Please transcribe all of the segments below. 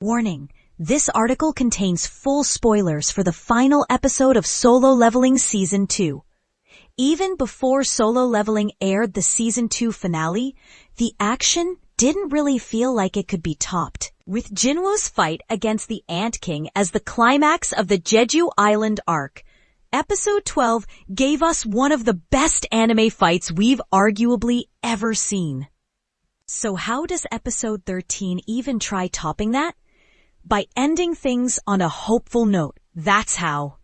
Warning: this article contains full spoilers for the final episode of Solo Leveling Season 2. Even before Solo Leveling aired the Season 2 finale, the action didn't really feel like it could be topped, with Jinwoo's fight against the Ant King as the climax of the Jeju Island Arc. Episode 12 gave us one of the best anime fights we've arguably ever seen. So how does Episode 13 even try topping that? By ending things on a hopeful note, that's how.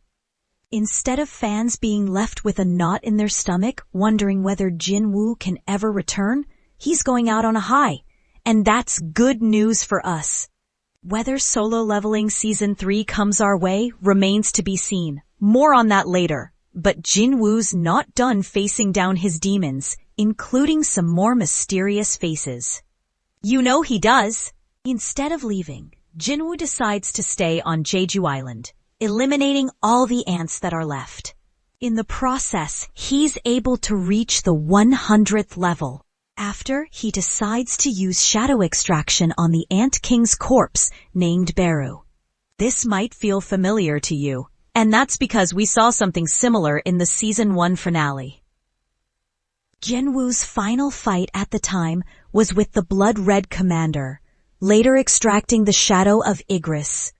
Instead of fans being left with a knot in their stomach wondering whether Jinwoo can ever return, he's going out on a high. And that's good news for us. Whether Solo Leveling Season 3 comes our way remains to be seen. More on that later. But Jinwoo's not done facing down his demons, including some more mysterious faces. You know he does. Instead of leaving, Jinwoo decides to stay on Jeju Island, eliminating all the ants that are left. In the process, he's able to reach the 100th level. After, he decides to use shadow extraction on the Ant King's corpse, named Beru. This might feel familiar to you, and that's because we saw something similar in the Season 1 finale. Jinwoo's final fight at the time was with the Blood-Red Commander, later extracting the shadow of Igris.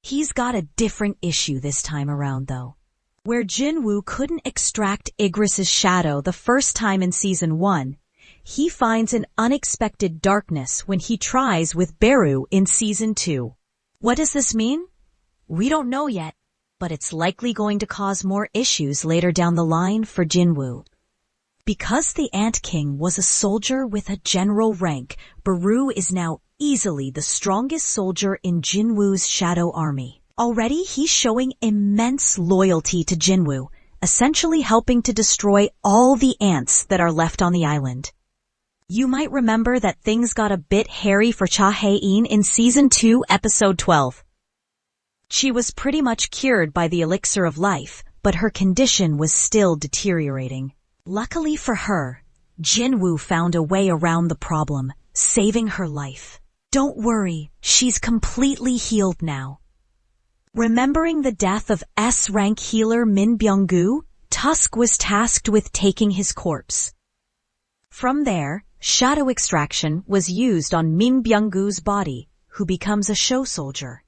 He's got a different issue this time around, though. Where Jinwoo couldn't extract Igris's shadow the first time in Season 1, he finds an unexpected darkness when he tries with Beru in Season 2. What does this mean? We don't know yet, but it's likely going to cause more issues later down the line for Jinwoo. Because the Ant King was a soldier with a general rank, Beru is now easily the strongest soldier in Jinwoo's shadow army. Already he's showing immense loyalty to Jinwoo, essentially helping to destroy all the ants that are left on the island. You might remember that things got a bit hairy for Cha Hae-in in Season 2, Episode 12. She was pretty much cured by the elixir of life, but her condition was still deteriorating. Luckily for her, Jinwoo found a way around the problem, saving her life. Don't worry, she's completely healed now. Remembering the death of S-rank healer Min Byung-gu, Tusk was tasked with taking his corpse. From there, shadow extraction was used on Min Byung-gu's body, who becomes a show soldier.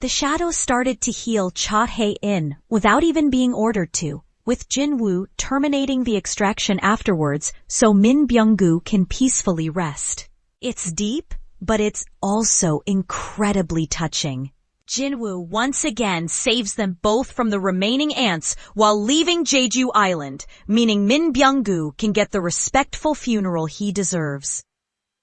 The shadow started to heal Cha Hae-in without even being ordered to, with Jinwoo terminating the extraction afterwards so Min Byung-gu can peacefully rest. It's deep, but it's also incredibly touching. Jinwoo once again saves them both from the remaining ants while leaving Jeju Island, meaning Min Byung-gu can get the respectful funeral he deserves.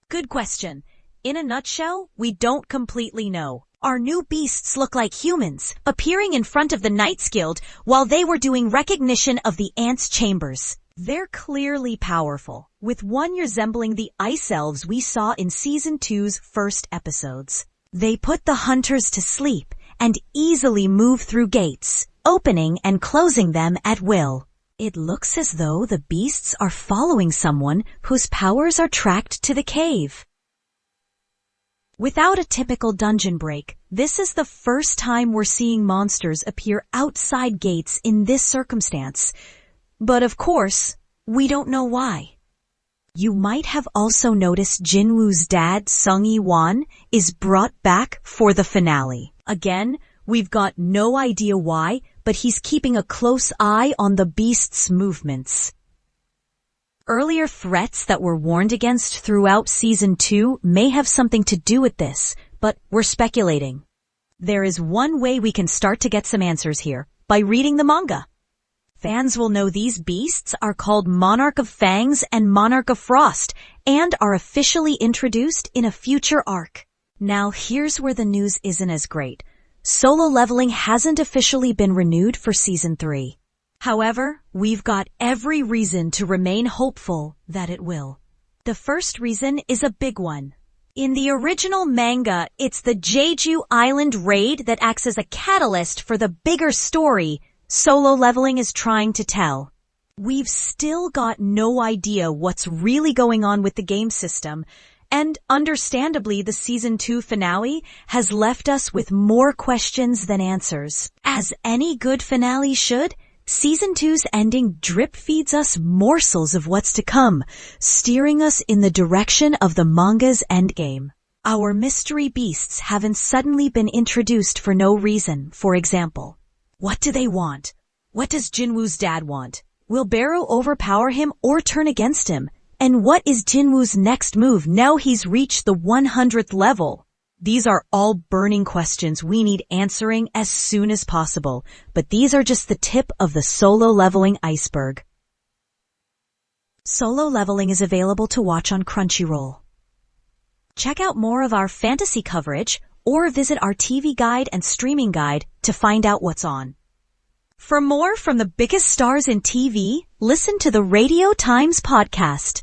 Good question. In a nutshell, we don't completely know. Our new beasts look like humans, appearing in front of the Knights Guild while they were doing recognition of the ants' chambers. They're clearly powerful, with one resembling the ice elves we saw in Season 2's first episodes. They put the hunters to sleep and easily move through gates, opening and closing them at will. It looks as though the beasts are following someone whose powers are tracked to the cave. Without a typical dungeon break, this is the first time we're seeing monsters appear outside gates in this circumstance. But of course, we don't know why. You might have also noticed Jinwoo's dad, Sung Yi-won, is brought back for the finale. Again, we've got no idea why, but he's keeping a close eye on the beast's movements. Earlier threats that were warned against throughout Season 2 may have something to do with this, but we're speculating. There is one way we can start to get some answers here, by reading the manga. Fans will know these beasts are called Monarch of Fangs and Monarch of Frost, and are officially introduced in a future arc. Now here's where the news isn't as great. Solo Leveling hasn't officially been renewed for Season 3. However, we've got every reason to remain hopeful that it will. The first reason is a big one. In the original manga, it's the Jeju Island raid that acts as a catalyst for the bigger story Solo Leveling is trying to tell. We've still got no idea what's really going on with the game system, And understandably, the season 2 finale has left us with more questions than answers. As any good finale should, season 2's ending drip feeds us morsels of what's to come, steering us in the direction of the manga's endgame. Our mystery beasts haven't suddenly been introduced for no reason. For example, what do they want? What does Jinwoo's dad want? Will Beru overpower him or turn against him? And what is Jinwoo's next move now he's reached the 100th level? These are all burning questions we need answering as soon as possible, but these are just the tip of the Solo Leveling iceberg. Solo Leveling is available to watch on Crunchyroll. Check out more of our fantasy coverage or visit our TV guide and streaming guide to find out what's on. For more from the biggest stars in TV, listen to the Radio Times podcast.